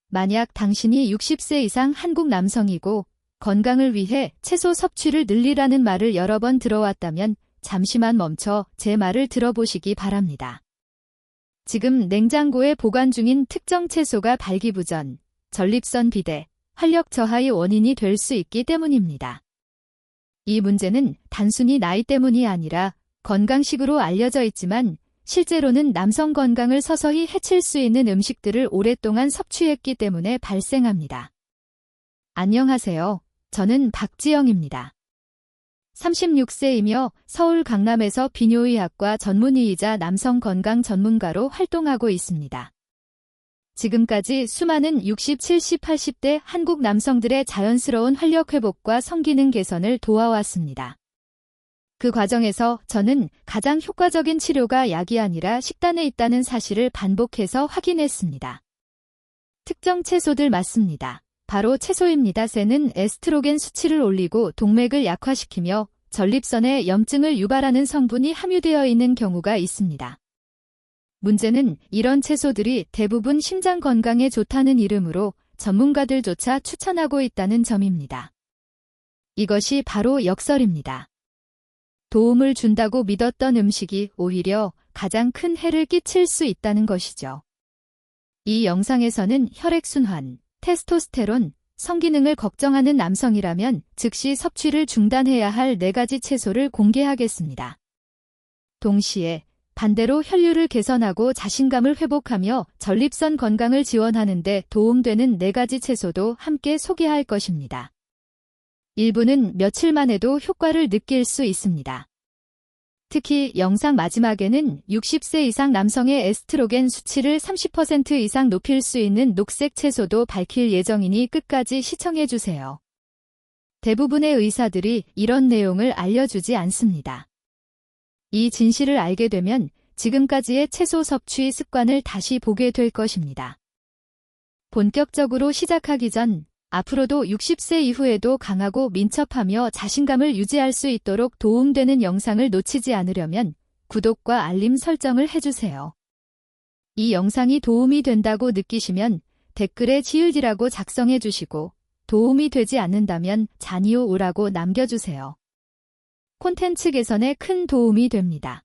만약 당신이 60세 이상 한국 남성이고 건강을 위해 채소 섭취를 늘리라는 말을 여러 번 들어왔다면 잠시만 멈춰 제 말을 들어보시기 바랍니다. 지금 냉장고에 보관 중인 특정 채소가 발기부전, 전립선 비대, 활력 저하의 원인이 될 수 있기 때문입니다. 이 문제는 단순히 나이 때문이 아니라 건강식으로 알려져 있지만 실제로는 남성 건강을 서서히 해칠 수 있는 음식들을 오랫동안 섭취했기 때문에 발생합니다. 안녕하세요. 저는 박지영입니다. 36세이며 서울 강남에서 비뇨의학과 전문의이자 남성 건강 전문가로 활동하고 있습니다. 지금까지 수많은 60, 70, 80대 한국 남성들의 자연스러운 활력 회복과 성기능 개선을 도와왔습니다. 그 과정에서 저는 가장 효과적인 치료가 약이 아니라 식단에 있다는 사실을 반복해서 확인했습니다. 특정 채소들 맞습니다. 바로 채소입니다. 새는 에스트로겐 수치를 올리고 동맥을 약화시키며 전립선에 염증을 유발하는 성분이 함유되어 있는 경우가 있습니다. 문제는 이런 채소들이 대부분 심장 건강에 좋다는 이름으로 전문가들조차 추천하고 있다는 점입니다. 이것이 바로 역설입니다. 도움을 준다고 믿었던 음식이 오히려 가장 큰 해를 끼칠 수 있다는 것이죠. 이 영상에서는 혈액순환, 테스토스테론, 성기능을 걱정하는 남성이라면 즉시 섭취를 중단해야 할 4가지 채소를 공개하겠습니다. 동시에 반대로 혈류를 개선하고 자신감을 회복하며 전립선 건강을 지원하는 데 도움되는 4가지 채소도 함께 소개할 것입니다. 일부는 며칠만 해도 효과를 느낄 수 있습니다. 특히 영상 마지막에는 60세 이상 남성의 에스트로겐 수치를 30% 이상 높일 수 있는 녹색 채소도 밝힐 예정이니 끝까지 시청해주세요. 대부분의 의사들이 이런 내용을 알려주지 않습니다. 이 진실을 알게 되면 지금까지의 채소 섭취 습관을 다시 보게 될 것입니다. 본격적으로 시작하기 전 앞으로도 60세 이후에도 강하고 민첩하며 자신감을 유지할 수 있도록 도움되는 영상을 놓치지 않으려면 구독과 알림 설정을 해주세요. 이 영상이 도움이 된다고 느끼시면 댓글에 지을디라고 작성해 주시고 도움이 되지 않는다면 잔이오 오라고 남겨주세요. 콘텐츠 개선에 큰 도움이 됩니다.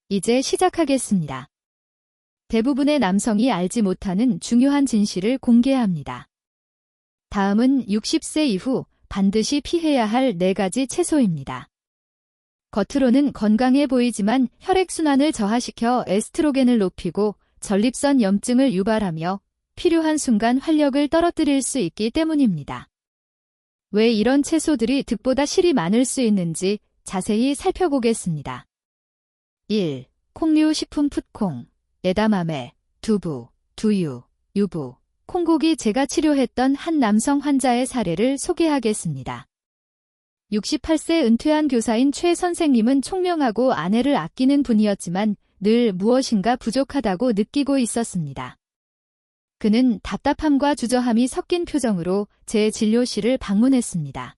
이제 시작하겠습니다. 대부분의 남성이 알지 못하는 중요한 진실을 공개합니다. 다음은 60세 이후 반드시 피해야 할 4가지 채소입니다. 겉으로는 건강해 보이지만 혈액순환을 저하시켜 에스트로겐을 높이고 전립선 염증을 유발하며 필요한 순간 활력을 떨어뜨릴 수 있기 때문입니다. 왜 이런 채소들이 득보다 실이 많을 수 있는지 자세히 살펴보겠습니다. 1. 콩류 식품 풋콩, 에다마메, 두부, 두유, 유부, 콩고기. 제가 치료했던 한 남성 환자의 사례를 소개하겠습니다. 68세 은퇴한 교사인 최 선생님은 총명하고 아내를 아끼는 분이었지만 늘 무엇인가 부족하다고 느끼고 있었습니다. 그는 답답함과 주저함이 섞인 표정으로 제 진료실을 방문했습니다.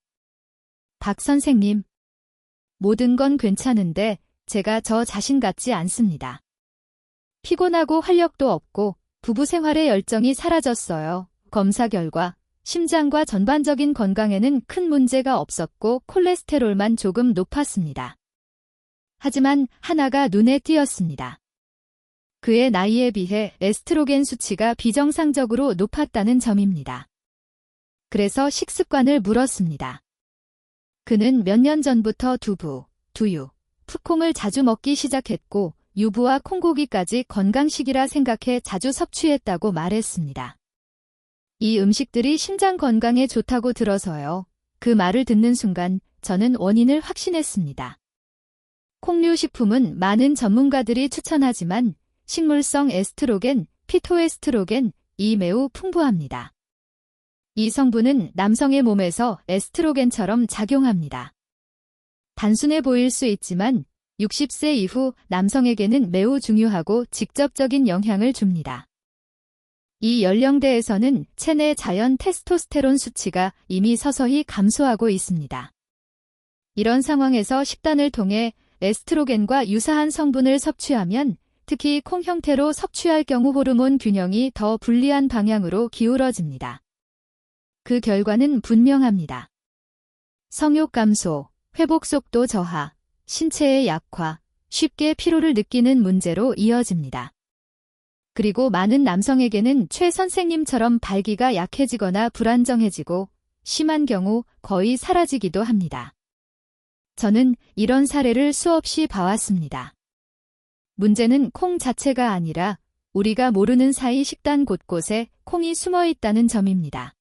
박 선생님, 모든 건 괜찮은데 제가 저 자신 같지 않습니다. 피곤하고 활력도 없고 부부 생활의 열정이 사라졌어요. 검사 결과 심장과 전반적인 건강에는 큰 문제가 없었고 콜레스테롤만 조금 높았습니다. 하지만 하나가 눈에 띄었습니다. 그의 나이에 비해 에스트로겐 수치가 비정상적으로 높았다는 점입니다. 그래서 식습관을 물었습니다. 그는 몇 년 전부터 두부, 두유, 풋콩을 자주 먹기 시작했고 유부와 콩고기까지 건강식이라 생각해 자주 섭취했다고 말했습니다. 이 음식들이 심장 건강에 좋다고 들어서요. 그 말을 듣는 순간 저는 원인을 확신했습니다. 콩류 식품은 많은 전문가들이 추천하지만 식물성 에스트로겐, 피토에스트로겐이 매우 풍부합니다. 이 성분은 남성의 몸에서 에스트로겐처럼 작용합니다. 단순해 보일 수 있지만 60세 이후 남성에게는 매우 중요하고 직접적인 영향을 줍니다. 이 연령대에서는 체내 자연 테스토스테론 수치가 이미 서서히 감소하고 있습니다. 이런 상황에서 식단을 통해 에스트로겐과 유사한 성분을 섭취하면 특히 콩 형태로 섭취할 경우 호르몬 균형이 더 불리한 방향으로 기울어집니다. 그 결과는 분명합니다. 성욕 감소, 회복 속도 저하, 신체의 약화, 쉽게 피로를 느끼는 문제로 이어집니다. 그리고 많은 남성에게는 최 선생님처럼 발기가 약해지거나 불안정해지고 심한 경우 거의 사라지기도 합니다. 저는 이런 사례를 수없이 봐왔습니다. 문제는 콩 자체가 아니라 우리가 모르는 사이 식단 곳곳에 콩이 숨어 있다는 점입니다.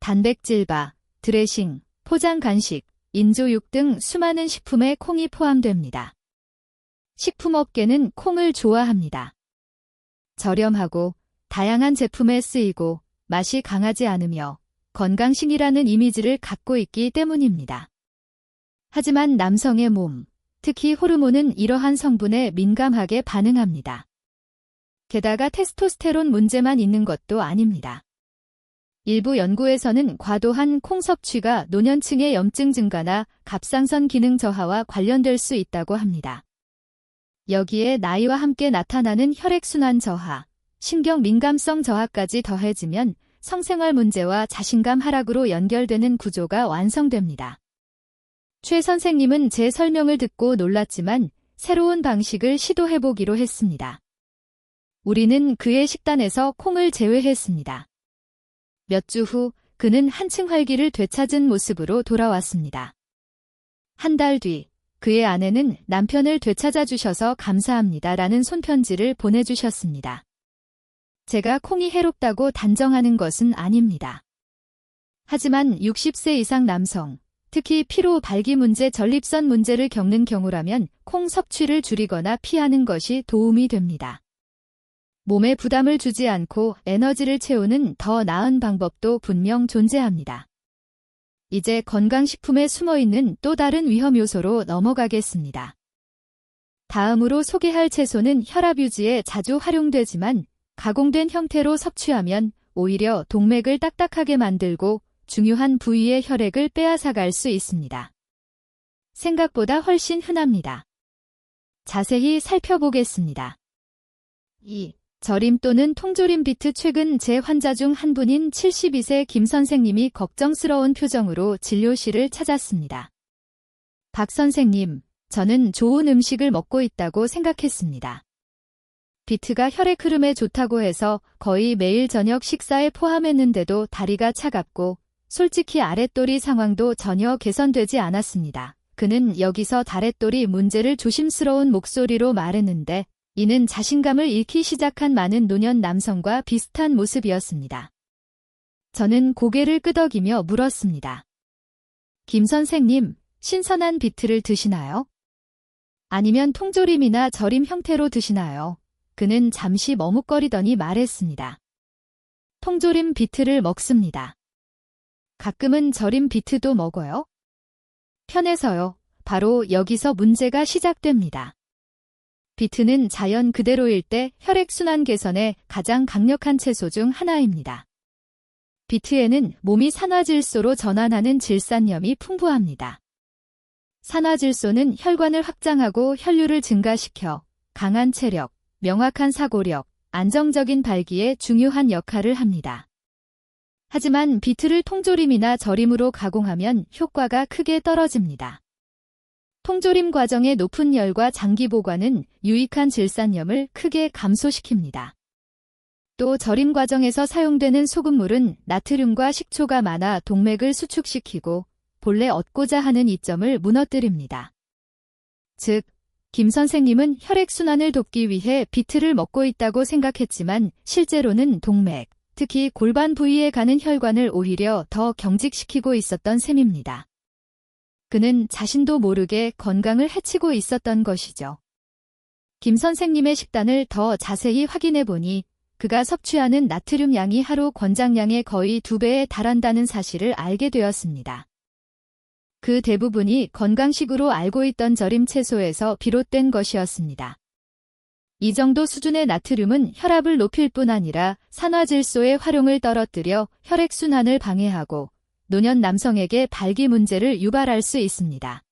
단백질바, 드레싱, 포장 간식, 인조육 등 수많은 식품에 콩이 포함됩니다. 식품업계는 콩을 좋아합니다. 저렴하고 다양한 제품에 쓰이고 맛이 강하지 않으며 건강식이라는 이미지를 갖고 있기 때문입니다. 하지만 남성의 몸, 특히 호르몬은 이러한 성분에 민감하게 반응합니다. 게다가 테스토스테론 문제만 있는 것도 아닙니다. 일부 연구에서는 과도한 콩 섭취가 노년층의 염증 증가나 갑상선 기능 저하와 관련될 수 있다고 합니다. 여기에 나이와 함께 나타나는 혈액순환 저하, 신경 민감성 저하까지 더해지면 성생활 문제와 자신감 하락으로 연결되는 구조가 완성됩니다. 최 선생님은 제 설명을 듣고 놀랐지만 새로운 방식을 시도해보기로 했습니다. 우리는 그의 식단에서 콩을 제외했습니다. 몇 주 후 그는 한층 활기를 되찾은 모습으로 돌아왔습니다. 한 달 뒤 그의 아내는 남편을 되찾아 주셔서 감사합니다라는 손편지를 보내주셨습니다. 제가 콩이 해롭다고 단정하는 것은 아닙니다. 하지만 60세 이상 남성, 특히 피로, 발기 문제, 전립선 문제를 겪는 경우라면 콩 섭취를 줄이거나 피하는 것이 도움이 됩니다. 몸에 부담을 주지 않고 에너지를 채우는 더 나은 방법도 분명 존재합니다. 이제 건강식품에 숨어있는 또 다른 위험 요소로 넘어가겠습니다. 다음으로 소개할 채소는 혈압 유지에 자주 활용되지만 가공된 형태로 섭취하면 오히려 동맥을 딱딱하게 만들고 중요한 부위의 혈액을 빼앗아갈 수 있습니다. 생각보다 훨씬 흔합니다. 자세히 살펴보겠습니다. 2. 절임 또는 통조림 비트. 최근 제 환자 중 한 분인 72세 김 선생님이 걱정스러운 표정으로 진료실을 찾았습니다. 박 선생님, 저는 좋은 음식을 먹고 있다고 생각했습니다. 비트가 혈액 흐름에 좋다고 해서 거의 매일 저녁 식사에 포함했는데도 다리가 차갑고 솔직히 아랫도리 상황도 전혀 개선되지 않았습니다. 그는 여기서 다랫도리 문제를 조심스러운 목소리로 말했는데 이는 자신감을 잃기 시작한 많은 노년 남성과 비슷한 모습이었습니다. 저는 고개를 끄덕이며 물었습니다. 김 선생님, 신선한 비트를 드시나요? 아니면 통조림이나 절임 형태로 드시나요? 그는 잠시 머뭇거리더니 말했습니다. 통조림 비트를 먹습니다. 가끔은 절임 비트도 먹어요? 편해서요. 바로 여기서 문제가 시작됩니다. 비트는 자연 그대로일 때 혈액순환 개선에 가장 강력한 채소 중 하나입니다. 비트에는 몸이 산화질소로 전환하는 질산염이 풍부합니다. 산화질소는 혈관을 확장하고 혈류를 증가시켜 강한 체력, 명확한 사고력, 안정적인 발기에 중요한 역할을 합니다. 하지만 비트를 통조림이나 절임으로 가공하면 효과가 크게 떨어집니다. 통조림 과정의 높은 열과 장기 보관은 유익한 질산염을 크게 감소시킵니다. 또 절임 과정에서 사용되는 소금물은 나트륨과 식초가 많아 동맥을 수축시키고 본래 얻고자 하는 이점을 무너뜨립니다. 즉, 김 선생님은 혈액순환을 돕기 위해 비트를 먹고 있다고 생각했지만 실제로는 동맥, 특히 골반 부위에 가는 혈관을 오히려 더 경직시키고 있었던 셈입니다. 그는 자신도 모르게 건강을 해치고 있었던 것이죠. 김 선생님의 식단을 더 자세히 확인해 보니 그가 섭취하는 나트륨 양이 하루 권장량의 거의 2배에 달한다는 사실을 알게 되었습니다. 그 대부분이 건강식으로 알고 있던 절임 채소에서 비롯된 것이었습니다. 이 정도 수준의 나트륨은 혈압을 높일 뿐 아니라 산화질소의 활용을 떨어뜨려 혈액순환을 방해하고 노년 남성에게 발기 문제를 유발할 수 있습니다.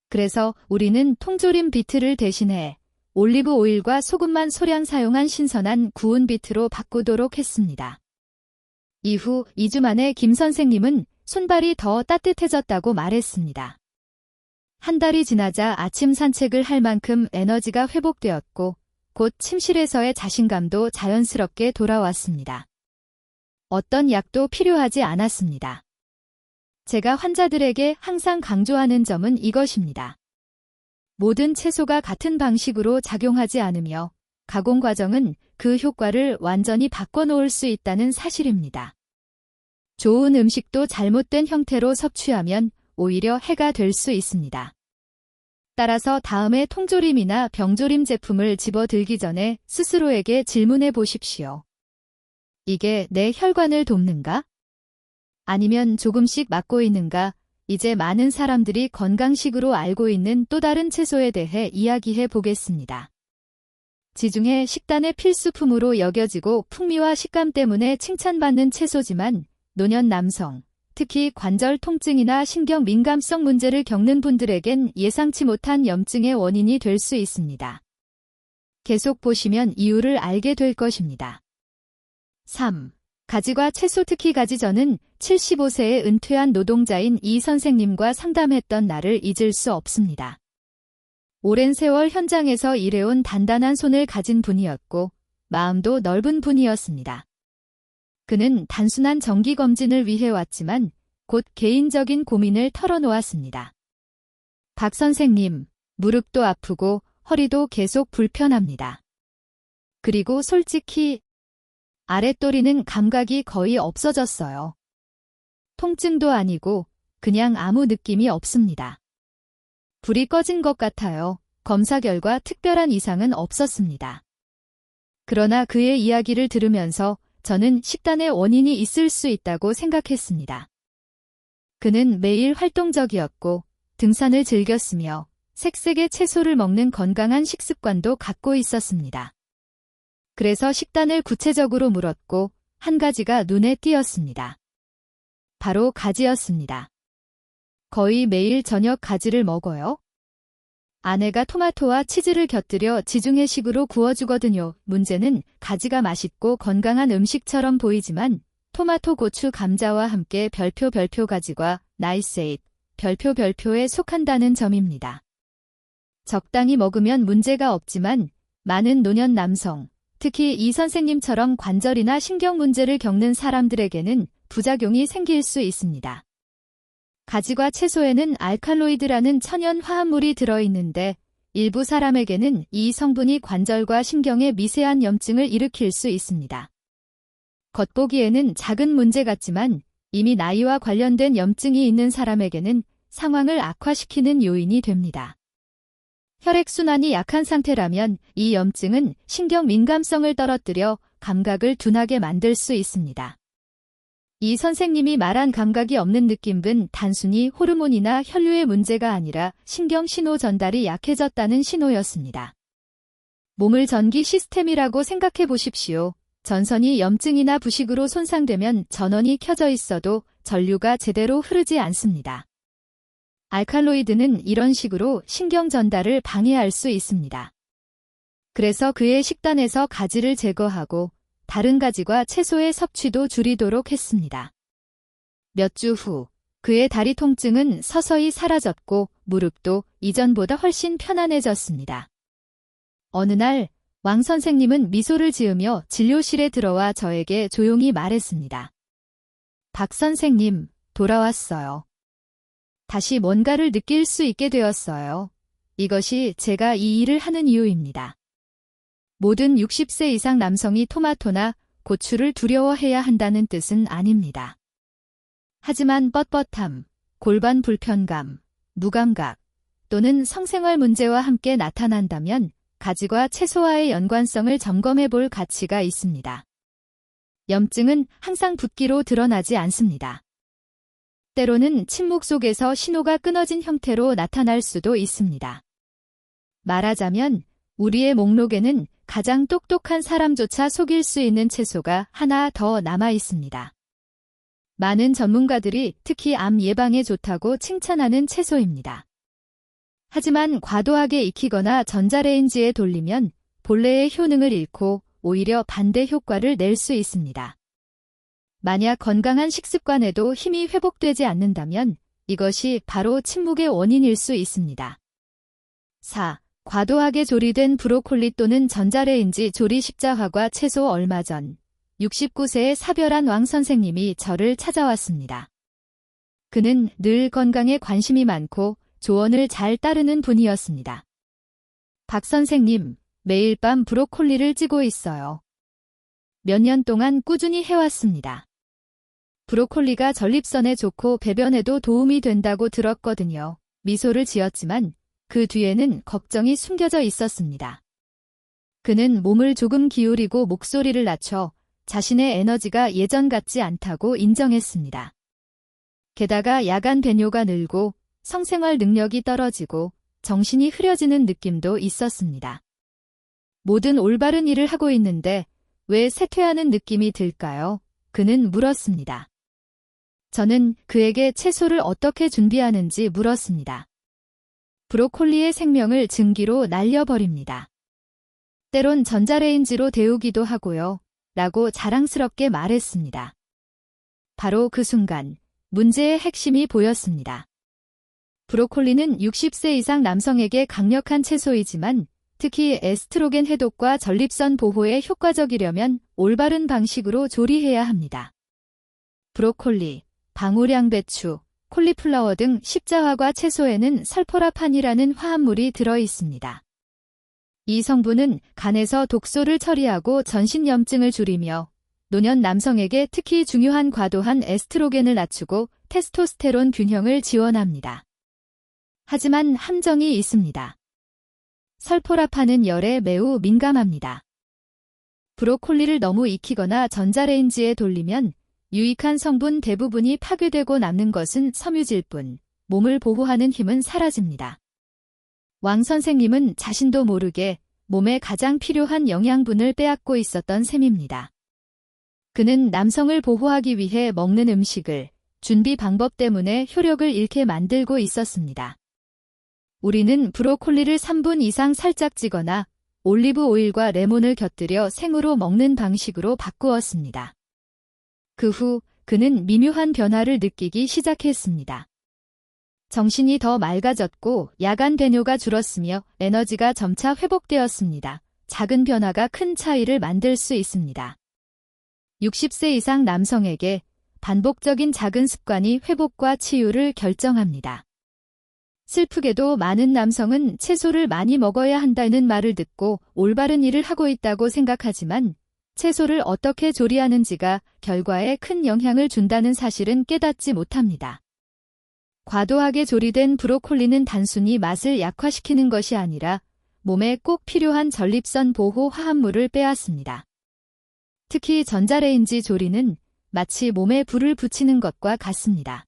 그래서 우리는 통조림 비트를 대신해 올리브 오일과 소금만 소량 사용한 신선한 구운 비트로 바꾸도록 했습니다. 이후 2주 만에 김 선생님은 손발이 더 따뜻해졌다고 말했습니다. 한 달이 지나자 아침 산책을 할 만큼 에너지가 회복되었고 곧 침실에서의 자신감도 자연스럽게 돌아왔습니다. 어떤 약도 필요하지 않았습니다. 제가 환자들에게 항상 강조하는 점은 이것입니다. 모든 채소가 같은 방식으로 작용하지 않으며 가공 과정은 그 효과를 완전히 바꿔놓을 수 있다는 사실입니다. 좋은 음식도 잘못된 형태로 섭취하면 오히려 해가 될 수 있습니다. 따라서 다음에 통조림이나 병조림 제품을 집어들기 전에 스스로에게 질문해 보십시오. 이게 내 혈관을 돕는가? 아니면 조금씩 막고 있는가? 이제 많은 사람들이 건강식으로 알고 있는 또 다른 채소에 대해 이야기해 보겠습니다. 지중해 식단의 필수품으로 여겨지고 풍미와 식감 때문에 칭찬받는 채소지만 노년 남성, 특히 관절 통증이나 신경 민감성 문제를 겪는 분들에겐 예상치 못한 염증의 원인이 될 수 있습니다. 계속 보시면 이유를 알게 될 것입니다. 3. 가지과 채소 특히 가지. 저는 75세의 은퇴한 노동자인 이 선생님과 상담했던 날을 잊을 수 없습니다. 오랜 세월 현장에서 일해온 단단한 손을 가진 분이었고 마음도 넓은 분이었습니다. 그는 단순한 정기검진을 위해 왔지만 곧 개인적인 고민을 털어놓았습니다. 박 선생님, 무릎도 아프고 허리도 계속 불편합니다. 그리고 솔직히 아랫도리는 감각이 거의 없어졌어요. 통증도 아니고 그냥 아무 느낌이 없습니다. 불이 꺼진 것 같아요. 검사 결과 특별한 이상은 없었습니다. 그러나 그의 이야기를 들으면서 저는 식단의 원인이 있을 수 있다고 생각했습니다. 그는 매일 활동적이었고 등산을 즐겼으며 색색의 채소를 먹는 건강한 식습관도 갖고 있었습니다. 그래서 식단을 구체적으로 물었고 한 가지가 눈에 띄었습니다. 바로 가지였습니다. 거의 매일 저녁 가지를 먹어요? 아내가 토마토와 치즈를 곁들여 지중해식으로 구워주거든요. 문제는 가지가 맛있고 건강한 음식처럼 보이지만 토마토, 고추, 감자와 함께 별표 가지과 나이스에잇, 별표에 속한다는 점입니다. 적당히 먹으면 문제가 없지만 많은 노년 남성, 특히 이 선생님처럼 관절이나 신경 문제를 겪는 사람들에게는 부작용이 생길 수 있습니다. 가지과 채소에는 알칼로이드라는 천연 화합물이 들어있는데 일부 사람에게는 이 성분이 관절과 신경에 미세한 염증을 일으킬 수 있습니다. 겉보기에는 작은 문제 같지만 이미 나이와 관련된 염증이 있는 사람에게는 상황을 악화시키는 요인이 됩니다. 혈액순환이 약한 상태라면 이 염증은 신경 민감성을 떨어뜨려 감각을 둔하게 만들 수 있습니다. 이 선생님이 말한 감각이 없는 느낌은 단순히 호르몬이나 혈류의 문제가 아니라 신경 신호 전달이 약해졌다는 신호였습니다. 몸을 전기 시스템이라고 생각해 보십시오. 전선이 염증이나 부식으로 손상되면 전원이 켜져 있어도 전류가 제대로 흐르지 않습니다. 알칼로이드는 이런 식으로 신경 전달을 방해할 수 있습니다. 그래서 그의 식단에서 가지를 제거하고 다른 가지과 채소의 섭취도 줄이도록 했습니다. 몇 주 후 그의 다리 통증은 서서히 사라졌고 무릎도 이전보다 훨씬 편안해졌습니다. 어느 날 왕 선생님은 미소를 지으며 진료실에 들어와 저에게 조용히 말했습니다. 박 선생님, 돌아왔어요. 다시 뭔가를 느낄 수 있게 되었어요. 이것이 제가 이 일을 하는 이유입니다. 모든 60세 이상 남성이 토마토나 고추를 두려워해야 한다는 뜻은 아닙니다. 하지만 뻣뻣함, 골반 불편감, 무감각 또는 성생활 문제와 함께 나타난다면 가지과 채소와의 연관성을 점검해 볼 가치가 있습니다. 염증은 항상 붓기로 드러나지 않습니다. 때로는 침묵 속에서 신호가 끊어진 형태로 나타날 수도 있습니다. 말하자면 우리의 목록에는 가장 똑똑한 사람조차 속일 수 있는 채소가 하나 더 남아 있습니다. 많은 전문가들이 특히 암 예방에 좋다고 칭찬하는 채소입니다. 하지만 과도하게 익히거나 전자레인지에 돌리면 본래의 효능을 잃고 오히려 반대 효과를 낼 수 있습니다. 만약 건강한 식습관에도 힘이 회복되지 않는다면 이것이 바로 침묵의 원인일 수 있습니다. 4. 과도하게 조리된 브로콜리 또는 전자레인지 조리 십자화과 채소. 얼마 전 69세의 사별한 왕 선생님이 저를 찾아왔습니다. 그는 늘 건강에 관심이 많고 조언을 잘 따르는 분이었습니다. 박 선생님, 매일 밤 브로콜리를 찌고 있어요. 몇 년 동안 꾸준히 해왔습니다. 브로콜리가 전립선에 좋고 배변에도 도움이 된다고 들었거든요. 미소를 지었지만 그 뒤에는 걱정이 숨겨져 있었습니다. 그는 몸을 조금 기울이고 목소리를 낮춰 자신의 에너지가 예전 같지 않다고 인정했습니다. 게다가 야간 배뇨가 늘고 성생활 능력이 떨어지고 정신이 흐려지는 느낌도 있었습니다. 모든 올바른 일을 하고 있는데 왜 쇠퇴하는 느낌이 들까요? 그는 물었습니다. 저는 그에게 채소를 어떻게 준비하는지 물었습니다. 브로콜리의 생명을 증기로 날려버립니다. 때론 전자레인지로 데우기도 하고요. 라고 자랑스럽게 말했습니다. 바로 그 순간 문제의 핵심이 보였습니다. 브로콜리는 60세 이상 남성에게 강력한 채소이지만 특히 에스트로겐 해독과 전립선 보호에 효과적이려면 올바른 방식으로 조리해야 합니다. 브로콜리, 방울양배추, 콜리플라워 등 십자화과 채소에는 설포라판이라는 화합물이 들어 있습니다. 이 성분은 간에서 독소를 처리하고 전신염증을 줄이며 노년 남성에게 특히 중요한 과도한 에스트로겐을 낮추고 테스토스테론 균형을 지원합니다. 하지만 함정이 있습니다. 설포라판은 열에 매우 민감합니다. 브로콜리를 너무 익히거나 전자레인지에 돌리면 유익한 성분 대부분이 파괴되고 남는 것은 섬유질 뿐 몸을 보호하는 힘은 사라집니다. 왕 선생님은 자신도 모르게 몸에 가장 필요한 영양분을 빼앗고 있었던 셈입니다. 그는 남성을 보호하기 위해 먹는 음식을 준비 방법 때문에 효력을 잃게 만들고 있었습니다. 우리는 브로콜리를 3분 이상 살짝 찌거나 올리브 오일과 레몬을 곁들여 생으로 먹는 방식으로 바꾸었습니다. 그 후 그는 미묘한 변화를 느끼기 시작했습니다. 정신이 더 맑아졌고 야간 배뇨가 줄었으며 에너지가 점차 회복되었습니다. 작은 변화가 큰 차이를 만들 수 있습니다. 60세 이상 남성에게 반복적인 작은 습관이 회복과 치유를 결정합니다. 슬프게도 많은 남성은 채소를 많이 먹어야 한다는 말을 듣고 올바른 일을 하고 있다고 생각하지만 채소를 어떻게 조리하는지가 결과에 큰 영향을 준다는 사실은 깨닫지 못합니다. 과도하게 조리된 브로콜리는 단순히 맛을 약화시키는 것이 아니라 몸에 꼭 필요한 전립선 보호 화합물을 빼앗습니다. 특히 전자레인지 조리는 마치 몸에 불을 붙이는 것과 같습니다.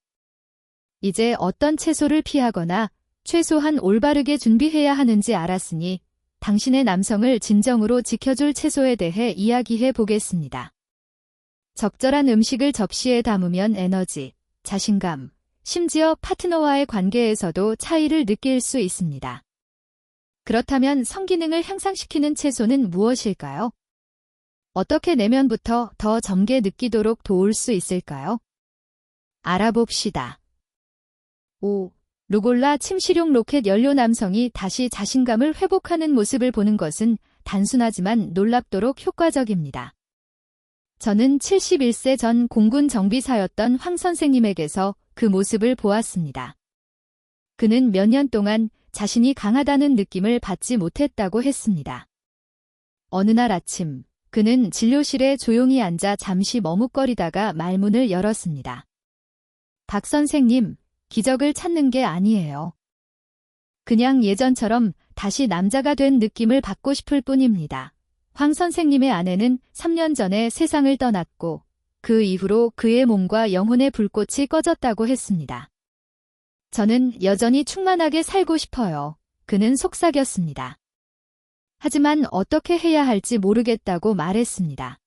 이제 어떤 채소를 피하거나 최소한 올바르게 준비해야 하는지 알았으니 당신의 남성을 진정으로 지켜줄 채소에 대해 이야기해 보겠습니다. 적절한 음식을 접시에 담으면 에너지, 자신감, 심지어 파트너와의 관계에서도 차이를 느낄 수 있습니다. 그렇다면 성기능을 향상시키는 채소는 무엇일까요? 어떻게 내면부터 더 젊게 느끼도록 도울 수 있을까요? 알아봅시다. 5. 루골라 침실용 로켓 연료. 남성이 다시 자신감을 회복하는 모습을 보는 것은 단순하지만 놀랍도록 효과적입니다. 저는 71세 전 공군 정비사였던 황 선생님에게서 그 모습을 보았습니다. 그는 몇 년 동안 자신이 강하다는 느낌을 받지 못했다고 했습니다. 어느 날 아침, 그는 진료실에 조용히 앉아 잠시 머뭇거리다가 말문을 열었습니다. 박 선생님, 기적을 찾는 게 아니에요. 그냥 예전처럼 다시 남자가 된 느낌을 받고 싶을 뿐입니다. 황 선생님의 아내는 3년 전에 세상을 떠났고 그 이후로 그의 몸과 영혼의 불꽃이 꺼졌다고 했습니다. 저는 여전히 충만하게 살고 싶어요. 그는 속삭였습니다. 하지만 어떻게 해야 할지 모르겠다고 말했습니다.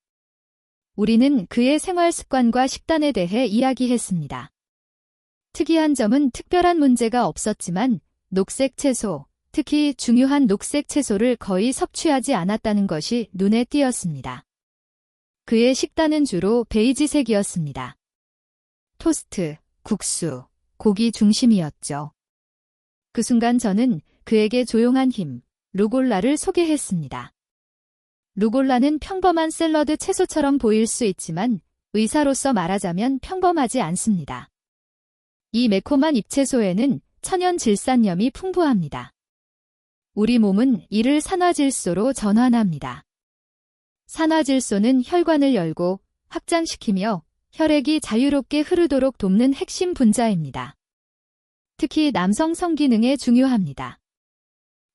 우리는 그의 생활 습관과 식단에 대해 이야기했습니다. 특이한 점은 특별한 문제가 없었지만 녹색 채소, 특히 중요한 녹색 채소를 거의 섭취하지 않았다는 것이 눈에 띄었습니다. 그의 식단은 주로 베이지색이었습니다. 토스트, 국수, 고기 중심이었죠. 그 순간 저는 그에게 조용한 힘, 루골라를 소개했습니다. 루골라는 평범한 샐러드 채소처럼 보일 수 있지만 의사로서 말하자면 평범하지 않습니다. 이 매콤한 잎채소에는 천연 질산염이 풍부합니다. 우리 몸은 이를 산화질소로 전환합니다. 산화질소는 혈관을 열고 확장시키며 혈액이 자유롭게 흐르도록 돕는 핵심 분자입니다. 특히 남성 성기능에 중요합니다.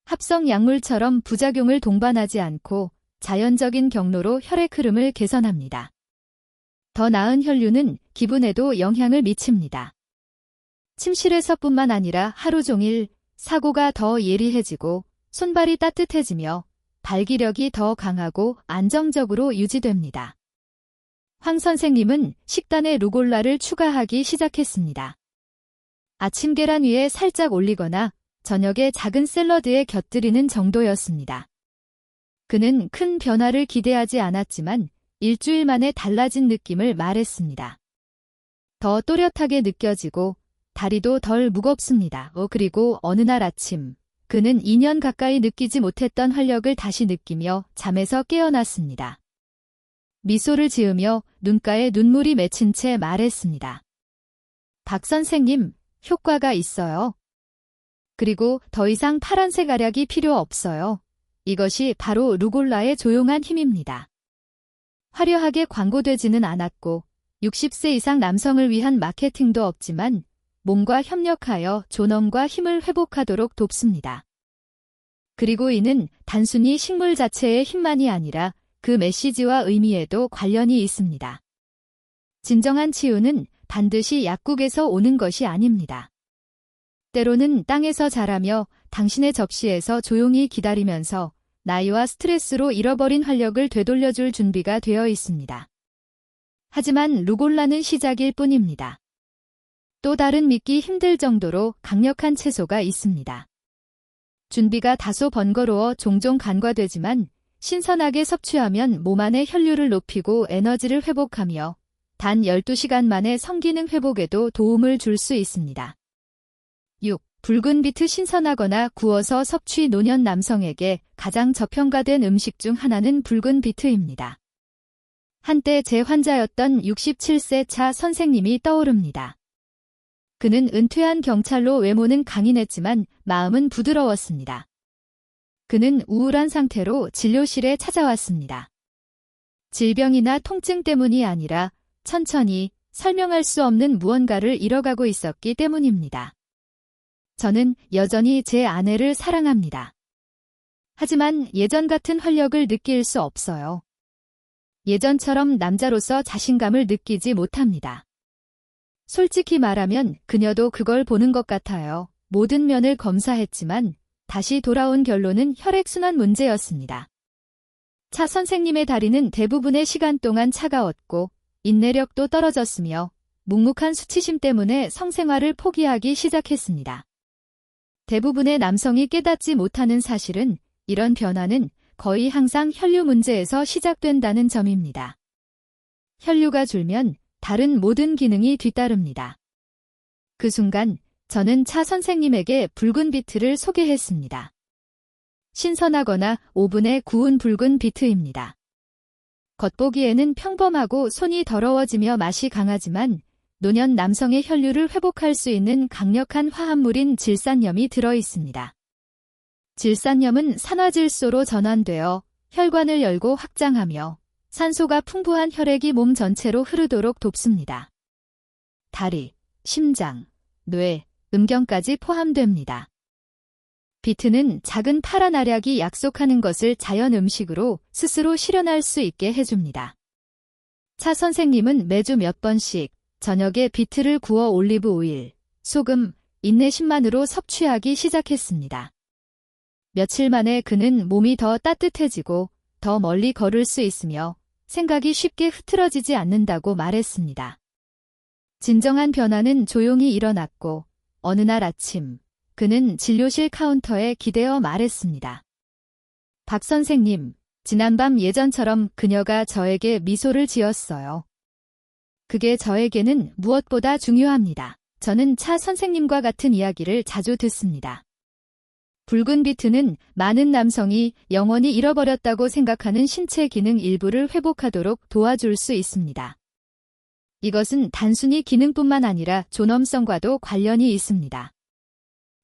합성 약물처럼 부작용을 동반하지 않고 자연적인 경로로 혈액 흐름을 개선합니다. 더 나은 혈류는 기분에도 영향을 미칩니다. 침실에서뿐만 아니라 하루 종일 사고가 더 예리해지고 손발이 따뜻해지며 발기력이 더 강하고 안정적으로 유지됩니다. 황 선생님은 식단에 루골라를 추가하기 시작했습니다. 아침 계란 위에 살짝 올리거나 저녁에 작은 샐러드에 곁들이는 정도였습니다. 그는 큰 변화를 기대하지 않았지만 일주일 만에 달라진 느낌을 말했습니다. 더 또렷하게 느껴지고 다리도 덜 무겁습니다. 그리고 어느 날 아침 그는 2년 가까이 느끼지 못했던 활력을 다시 느끼며 잠에서 깨어났습니다. 미소를 지으며 눈가에 눈물이 맺힌 채 말했습니다. 박 선생님, 효과가 있어요. 그리고 더 이상 파란색 알약이 필요 없어요. 이것이 바로 루골라의 조용한 힘입니다. 화려하게 광고되지는 않았고 60세 이상 남성을 위한 마케팅도 없지만 몸과 협력하여 존엄과 힘을 회복하도록 돕습니다. 그리고 이는 단순히 식물 자체의 힘만이 아니라 그 메시지와 의미에도 관련이 있습니다. 진정한 치유는 반드시 약국에서 오는 것이 아닙니다. 때로는 땅에서 자라며 당신의 접시에서 조용히 기다리면서 나이와 스트레스로 잃어버린 활력을 되돌려줄 준비가 되어 있습니다. 하지만 루골라는 시작일 뿐입니다. 또 다른 믿기 힘들 정도로 강력한 채소가 있습니다. 준비가 다소 번거로워 종종 간과되지만 신선하게 섭취하면 몸 안의 혈류를 높이고 에너지를 회복하며 단 12시간 만에 성기능 회복에도 도움을 줄 수 있습니다. 6. 붉은 비트 신선하거나 구워서 섭취 노년 남성에게 가장 저평가된 음식 중 하나는 붉은 비트입니다. 한때 제 환자였던 67세 차 선생님이 떠오릅니다. 그는 은퇴한 경찰로 외모는 강인했지만 마음은 부드러웠습니다. 그는 우울한 상태로 진료실에 찾아왔습니다. 질병이나 통증 때문이 아니라 천천히 설명할 수 없는 무언가를 잃어가고 있었기 때문입니다. 저는 여전히 제 아내를 사랑합니다. 하지만 예전 같은 활력을 느낄 수 없어요. 예전처럼 남자로서 자신감을 느끼지 못합니다. 솔직히 말하면 그녀도 그걸 보는 것 같아요. 모든 면을 검사했지만 다시 돌아온 결론은 혈액순환 문제였습니다. 차 선생님의 다리는 대부분의 시간 동안 차가웠고 인내력도 떨어졌으며 묵묵한 수치심 때문에 성생활을 포기하기 시작했습니다. 대부분의 남성이 깨닫지 못하는 사실은 이런 변화는 거의 항상 혈류 문제에서 시작된다는 점입니다. 혈류가 줄면 다른 모든 기능이 뒤따릅니다. 그 순간 저는 차 선생님에게 붉은 비트를 소개했습니다. 신선하거나 오븐에 구운 붉은 비트입니다. 겉보기에는 평범하고 손이 더러워지며 맛이 강하지만 노년 남성의 혈류를 회복할 수 있는 강력한 화합물인 질산염이 들어 있습니다. 질산염은 산화질소로 전환되어 혈관을 열고 확장하며 산소가 풍부한 혈액이 몸 전체로 흐르도록 돕습니다. 다리, 심장, 뇌, 음경까지 포함됩니다. 비트는 작은 파란 알약이 약속하는 것을 자연 음식으로 스스로 실현할 수 있게 해줍니다. 차 선생님은 매주 몇 번씩 저녁에 비트를 구워 올리브 오일, 소금, 인내심만으로 섭취하기 시작했습니다. 며칠 만에 그는 몸이 더 따뜻해지고 더 멀리 걸을 수 있으며 생각이 쉽게 흐트러지지 않는다고 말했습니다. 진정한 변화는 조용히 일어났고 어느 날 아침 그는 진료실 카운터에 기대어 말했습니다. 박 선생님, 지난밤 예전처럼 그녀가 저에게 미소를 지었어요. 그게 저에게는 무엇보다 중요합니다. 저는 차 선생님과 같은 이야기를 자주 듣습니다. 붉은 비트는 많은 남성이 영원히 잃어버렸다고 생각하는 신체 기능 일부를 회복하도록 도와줄 수 있습니다. 이것은 단순히 기능뿐만 아니라 존엄성과도 관련이 있습니다.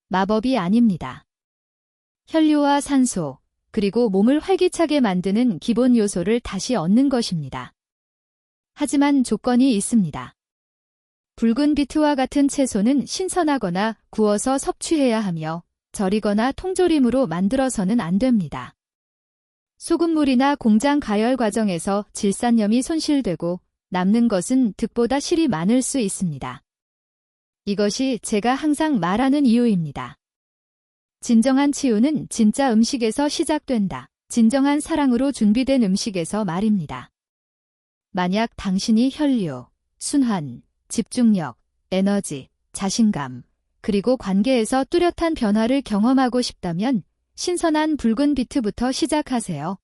마법이 아닙니다. 혈류와 산소, 그리고 몸을 활기차게 만드는 기본 요소를 다시 얻는 것입니다. 하지만 조건이 있습니다. 붉은 비트와 같은 채소는 신선하거나 구워서 섭취해야 하며 절이거나 통조림으로 만들어서는 안 됩니다. 소금물이나 공장 가열 과정에서 질산염이 손실되고 남는 것은 득보다 실이 많을 수 있습니다. 이것이 제가 항상 말하는 이유입니다. 진정한 치유는 진짜 음식에서 시작된다. 진정한 사랑으로 준비된 음식에서 말입니다. 만약 당신이 혈류, 순환, 집중력, 에너지, 자신감, 그리고 관계에서 뚜렷한 변화를 경험하고 싶다면 신선한 붉은 비트부터 시작하세요.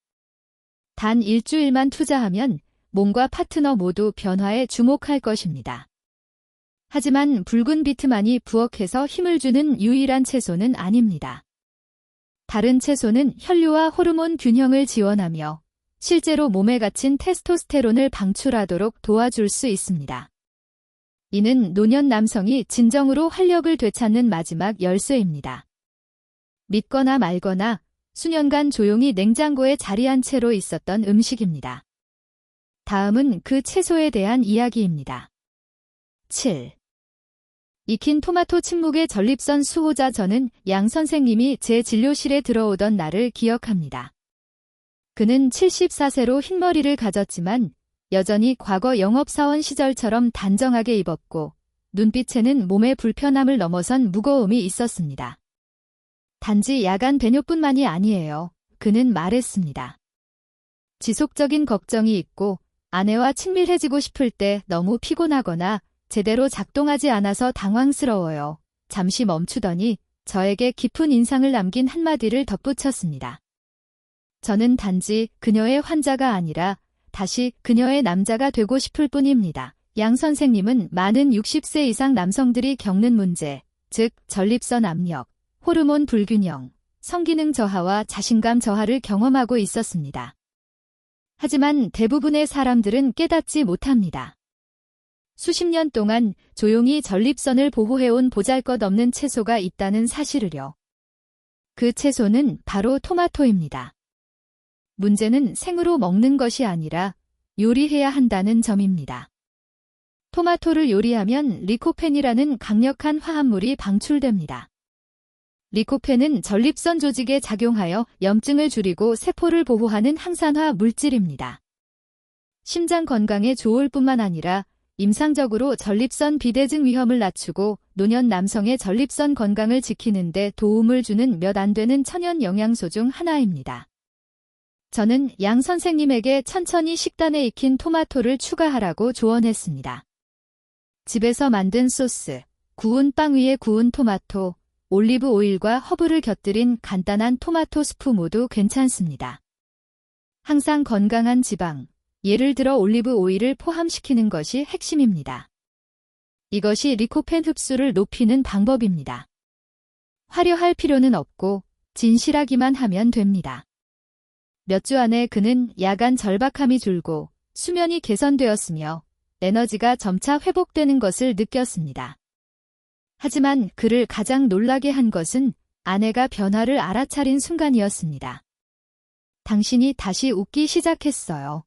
단 일주일만 투자하면 몸과 파트너 모두 변화에 주목할 것입니다. 하지만 붉은 비트만이 부엌에서 힘을 주는 유일한 채소는 아닙니다. 다른 채소는 혈류와 호르몬 균형을 지원하며 실제로 몸에 갇힌 테스토스테론을 방출하도록 도와줄 수 있습니다. 이는 노년 남성이 진정으로 활력을 되찾는 마지막 열쇠입니다. 믿거나 말거나 수년간 조용히 냉장고에 자리한 채로 있었던 음식입니다. 다음은 그 채소에 대한 이야기입니다. 7. 익힌 토마토 침묵의 전립선 수호자. 저는 양 선생님이 제 진료실에 들어오던 날을 기억합니다. 그는 74세로 흰머리를 가졌지만 여전히 과거 영업사원 시절처럼 단정하게 입었고 눈빛에는 몸의 불편함을 넘어선 무거움이 있었습니다. 단지 야간 배뇨뿐만이 아니에요. 그는 말했습니다. 지속적인 걱정이 있고 아내와 친밀해지고 싶을 때 너무 피곤하거나 제대로 작동하지 않아서 당황스러워요. 잠시 멈추더니 저에게 깊은 인상을 남긴 한마디를 덧붙였습니다. 저는 단지 그녀의 환자가 아니라 다시 그녀의 남자가 되고 싶을 뿐입니다. 양 선생님은 많은 60세 이상 남성들이 겪는 문제, 즉 전립선 압력, 호르몬 불균형, 성기능 저하와 자신감 저하를 경험하고 있었습니다. 하지만 대부분의 사람들은 깨닫지 못합니다. 수십 년 동안 조용히 전립선을 보호해온 보잘것없는 채소가 있다는 사실을요. 그 채소는 바로 토마토입니다. 문제는 생으로 먹는 것이 아니라 요리해야 한다는 점입니다. 토마토를 요리하면 리코펜이라는 강력한 화합물이 방출됩니다. 리코펜은 전립선 조직에 작용하여 염증을 줄이고 세포를 보호하는 항산화 물질입니다. 심장 건강에 좋을 뿐만 아니라 임상적으로 전립선 비대증 위험을 낮추고 노년 남성의 전립선 건강을 지키는 데 도움을 주는 몇 안 되는 천연 영양소 중 하나입니다. 저는 양 선생님에게 천천히 식단에 익힌 토마토를 추가하라고 조언했습니다. 집에서 만든 소스, 구운 빵 위에 구운 토마토, 올리브 오일과 허브를 곁들인 간단한 토마토 스프 모두 괜찮습니다. 항상 건강한 지방, 예를 들어 올리브 오일을 포함시키는 것이 핵심입니다. 이것이 리코펜 흡수를 높이는 방법입니다. 화려할 필요는 없고 진실하기만 하면 됩니다. 몇 주 안에 그는 야간 절박함이 줄고 수면이 개선되었으며 에너지가 점차 회복되는 것을 느꼈습니다. 하지만 그를 가장 놀라게 한 것은 아내가 변화를 알아차린 순간이었습니다. 당신이 다시 웃기 시작했어요.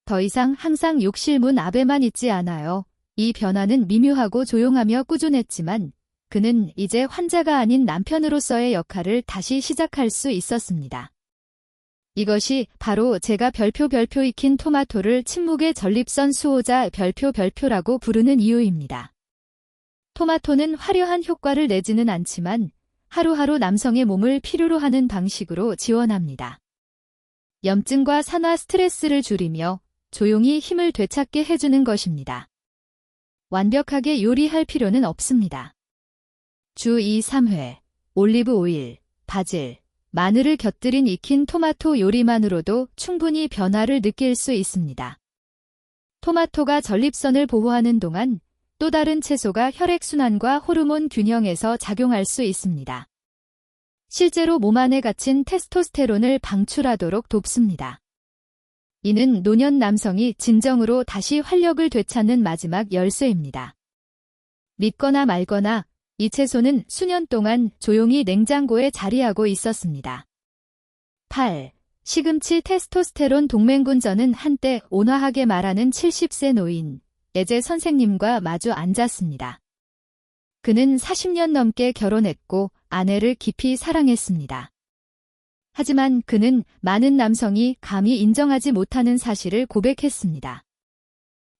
더 이상 항상 욕실 문 앞에만 있지 않아요. 이 변화는 미묘하고 조용하며 꾸준했지만 그는 이제 환자가 아닌 남편으로서의 역할을 다시 시작할 수 있었습니다. 이것이 바로 제가 별표 익힌 토마토를 침묵의 전립선 수호자 별표라고 부르는 이유입니다. 토마토는 화려한 효과를 내지는 않지만 하루하루 남성의 몸을 필요로 하는 방식으로 지원합니다. 염증과 산화 스트레스를 줄이며 조용히 힘을 되찾게 해주는 것입니다. 완벽하게 요리할 필요는 없습니다. 주 2, 3회, 올리브 오일, 바질, 마늘을 곁들인 익힌 토마토 요리만으로도 충분히 변화를 느낄 수 있습니다. 토마토가 전립선을 보호하는 동안 또 다른 채소가 혈액순환과 호르몬 균형에서 작용할 수 있습니다. 실제로 몸 안에 갇힌 테스토스테론을 방출하도록 돕습니다. 이는 노년 남성이 진정으로 다시 활력을 되찾는 마지막 열쇠입니다. 믿거나 말거나 이 채소는 수년 동안 조용히 냉장고에 자리하고 있었습니다. 8. 시금치 테스토스테론 동맹군. 저는 한때 온화하게 말하는 70세 노인, 예제 선생님과 마주 앉았습니다. 그는 40년 넘게 결혼했고 아내를 깊이 사랑했습니다. 하지만 그는 많은 남성이 감히 인정하지 못하는 사실을 고백했습니다.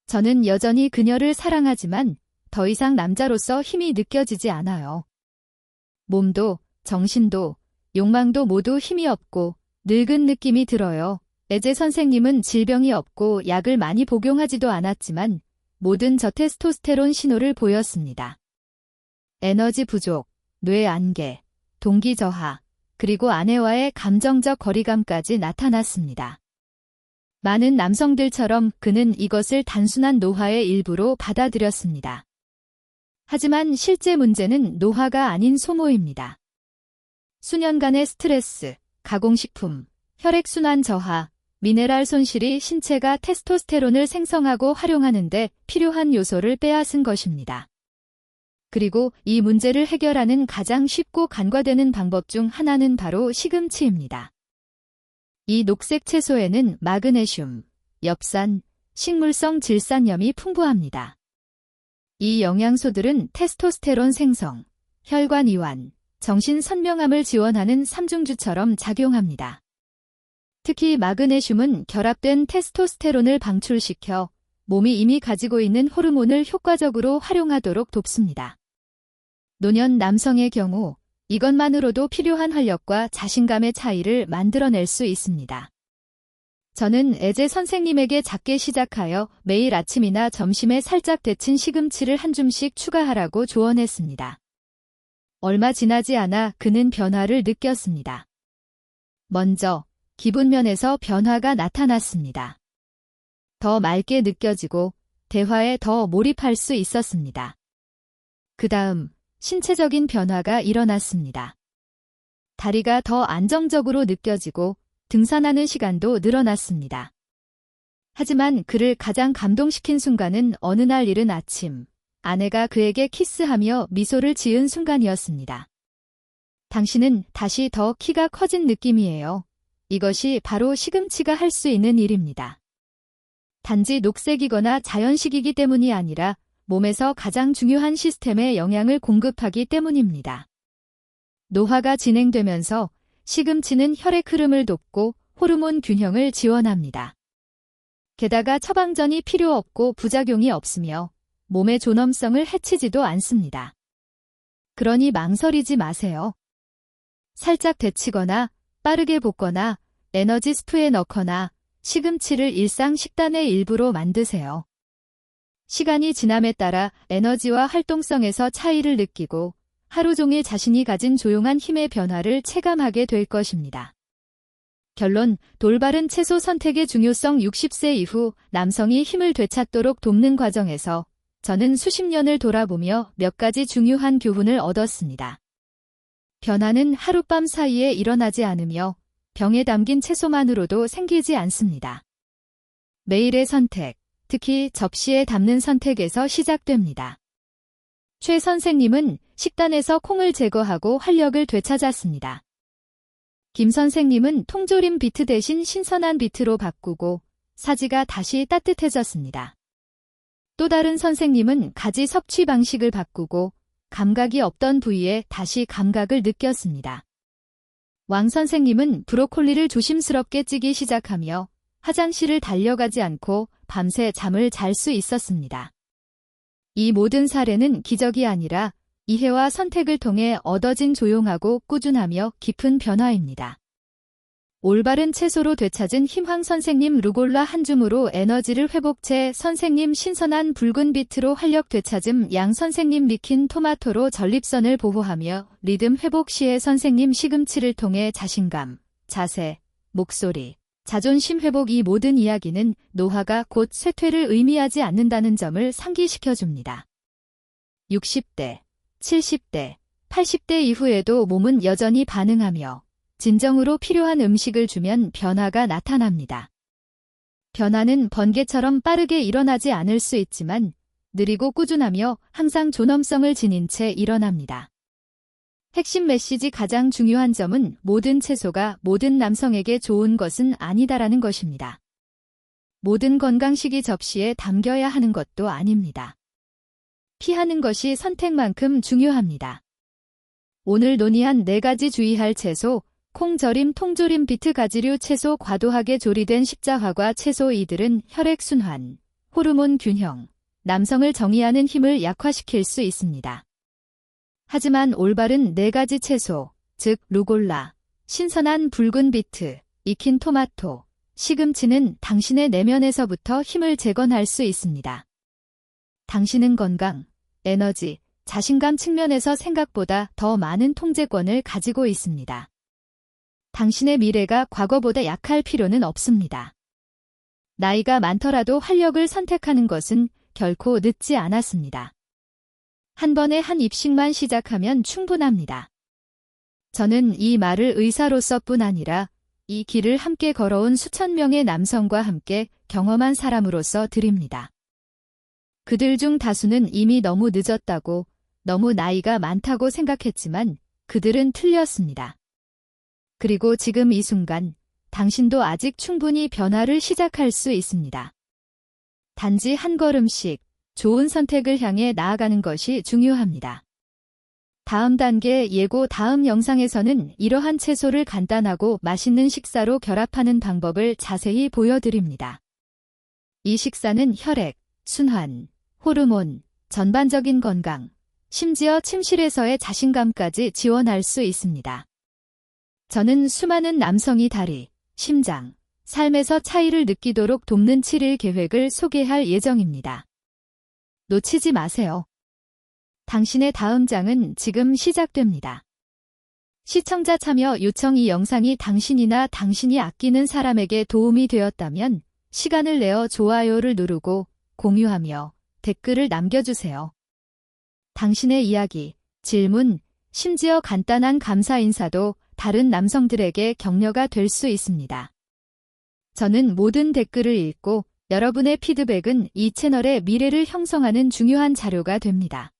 저는 여전히 그녀를 사랑하지만 더 이상 남자로서 힘이 느껴지지 않아요. 몸도, 정신도, 욕망도 모두 힘이 없고 늙은 느낌이 들어요. 예제 선생님은 질병이 없고 약을 많이 복용하지도 않았지만 모든 저테스토스테론 신호를 보였습니다. 에너지 부족, 뇌 안개, 동기 저하, 그리고 아내와의 감정적 거리감까지 나타났습니다. 많은 남성들처럼 그는 이것을 단순한 노화의 일부로 받아들였습니다. 하지만 실제 문제는 노화가 아닌 소모입니다. 수년간의 스트레스, 가공식품, 혈액순환 저하, 미네랄 손실이 신체가 테스토스테론을 생성하고 활용하는 데 필요한 요소를 빼앗은 것입니다. 그리고 이 문제를 해결하는 가장 쉽고 간과되는 방법 중 하나는 바로 시금치입니다. 이 녹색 채소에는 마그네슘, 엽산, 식물성 질산염이 풍부합니다. 이 영양소들은 테스토스테론 생성, 혈관 이완, 정신 선명함을 지원하는 삼중주처럼 작용합니다. 특히 마그네슘은 결합된 테스토스테론을 방출시켜 몸이 이미 가지고 있는 호르몬을 효과적으로 활용하도록 돕습니다. 노년 남성의 경우 이것만으로도 필요한 활력과 자신감의 차이를 만들어낼 수 있습니다. 저는 예제 선생님에게 작게 시작하여 매일 아침이나 점심에 살짝 데친 시금치를 한 줌씩 추가하라고 조언했습니다. 얼마 지나지 않아 그는 변화를 느꼈습니다. 먼저 기분 면에서 변화가 나타났습니다. 더 맑게 느껴지고 대화에 더 몰입할 수 있었습니다. 그 다음 신체적인 변화가 일어났습니다. 다리가 더 안정적으로 느껴지고 등산하는 시간도 늘어났습니다. 하지만 그를 가장 감동시킨 순간은 어느 날 이른 아침, 아내가 그에게 키스하며 미소를 지은 순간이었습니다. 당신은 다시 더 키가 커진 느낌이에요. 이것이 바로 시금치가 할 수 있는 일입니다. 단지 녹색이거나 자연식이기 때문이 아니라 몸에서 가장 중요한 시스템에 영향을 공급하기 때문입니다. 노화가 진행되면서 시금치는 혈액 흐름을 돕고 호르몬 균형을 지원합니다. 게다가 처방전이 필요 없고 부작용이 없으며 몸의 존엄성을 해치지도 않습니다. 그러니 망설이지 마세요. 살짝 데치거나 빠르게 볶거나 에너지 스프에 넣거나 시금치를 일상 식단의 일부로 만드세요. 시간이 지남에 따라 에너지와 활동성에서 차이를 느끼고 하루 종일 자신이 가진 조용한 힘의 변화를 체감하게 될 것입니다. 결론, 돌바른 채소 선택의 중요성. 60세 이후 남성이 힘을 되찾도록 돕는 과정에서 저는 수십 년을 돌아보며 몇 가지 중요한 교훈을 얻었습니다. 변화는 하룻밤 사이에 일어나지 않으며 병에 담긴 채소만으로도 생기지 않습니다. 매일의 선택, 특히 접시에 담는 선택에서 시작됩니다. 최 선생님은 식단에서 콩을 제거하고 활력을 되찾았습니다. 김 선생님은 통조림 비트 대신 신선한 비트로 바꾸고 사지가 다시 따뜻해졌습니다. 또 다른 선생님은 가지 섭취 방식을 바꾸고 감각이 없던 부위에 다시 감각을 느꼈습니다. 왕 선생님은 브로콜리를 조심스럽게 찌기 시작하며 화장실을 달려가지 않고 밤새 잠을 잘 수 있었습니다. 이 모든 사례는 기적이 아니라 이해와 선택을 통해 얻어진 조용하고 꾸준하며 깊은 변화입니다. 올바른 채소로 되찾은 힘황 선생님 루골라 한 줌으로 에너지를 회복체 선생님 신선한 붉은 비트로 활력 되찾음 양 선생님 리킨 토마토로 전립선을 보호하며 리듬 회복 시에 선생님 시금치를 통해 자신감, 자세, 목소리, 자존심 회복 이 모든 이야기는 노화가 곧 쇠퇴를 의미하지 않는다는 점을 상기시켜줍니다. 60대, 70대, 80대 이후에도 몸은 여전히 반응하며 진정으로 필요한 음식을 주면 변화가 나타납니다. 변화는 번개처럼 빠르게 일어나지 않을 수 있지만 느리고 꾸준하며 항상 존엄성을 지닌 채 일어납니다. 핵심 메시지 가장 중요한 점은 모든 채소가 모든 남성에게 좋은 것은 아니다라는 것입니다. 모든 건강식이 접시에 담겨야 하는 것도 아닙니다. 피하는 것이 선택만큼 중요합니다. 오늘 논의한 4가지 주의할 채소, 콩절임, 통조림, 비트 가지류 채소 과도하게 조리된 십자화과 채소 이들은 혈액순환, 호르몬 균형, 남성을 정의하는 힘을 약화시킬 수 있습니다. 하지만 올바른 4가지 채소, 즉 루골라, 신선한 붉은 비트, 익힌 토마토, 시금치는 당신의 내면에서부터 힘을 재건할 수 있습니다. 당신은 건강, 에너지, 자신감 측면에서 생각보다 더 많은 통제권을 가지고 있습니다. 당신의 미래가 과거보다 약할 필요는 없습니다. 나이가 많더라도 활력을 선택하는 것은 결코 늦지 않았습니다. 한 번에 한 입씩만 시작하면 충분합니다. 저는 이 말을 의사로서뿐 아니라 이 길을 함께 걸어온 수천 명의 남성과 함께 경험한 사람으로서 드립니다. 그들 중 다수는 이미 너무 늦었다고, 너무 나이가 많다고 생각했지만 그들은 틀렸습니다. 그리고 지금 이 순간, 당신도 아직 충분히 변화를 시작할 수 있습니다. 단지 한 걸음씩 좋은 선택을 향해 나아가는 것이 중요합니다. 다음 단계 예고 다음 영상에서는 이러한 채소를 간단하고 맛있는 식사로 결합하는 방법을 자세히 보여드립니다. 이 식사는 혈액, 순환, 호르몬, 전반적인 건강, 심지어 침실에서의 자신감까지 지원할 수 있습니다. 저는 수많은 남성이 다리, 심장, 삶에서 차이를 느끼도록 돕는 7일 계획을 소개할 예정입니다. 놓치지 마세요. 당신의 다음 장은 지금 시작됩니다. 시청자 참여 요청 이 영상이 당신이나 당신이 아끼는 사람에게 도움이 되었다면 시간을 내어 좋아요를 누르고 공유하며 댓글을 남겨주세요. 당신의 이야기, 질문, 심지어 간단한 감사 인사도 다른 남성들에게 격려가 될 수 있습니다. 저는 모든 댓글을 읽고 여러분의 피드백은 이 채널의 미래를 형성하는 중요한 자료가 됩니다.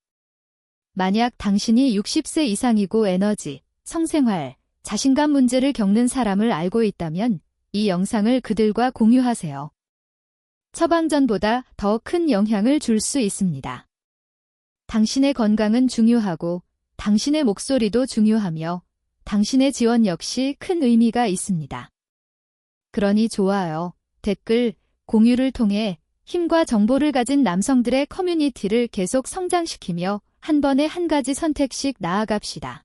만약 당신이 60세 이상이고 에너지, 성생활, 자신감 문제를 겪는 사람을 알고 있다면 이 영상을 그들과 공유하세요. 처방전보다 더 큰 영향을 줄 수 있습니다. 당신의 건강은 중요하고 당신의 목소리도 중요하며 당신의 지원 역시 큰 의미가 있습니다. 그러니 좋아요, 댓글, 공유를 통해 힘과 정보를 가진 남성들의 커뮤니티를 계속 성장시키며 한 번에 한 가지 선택씩 나아갑시다.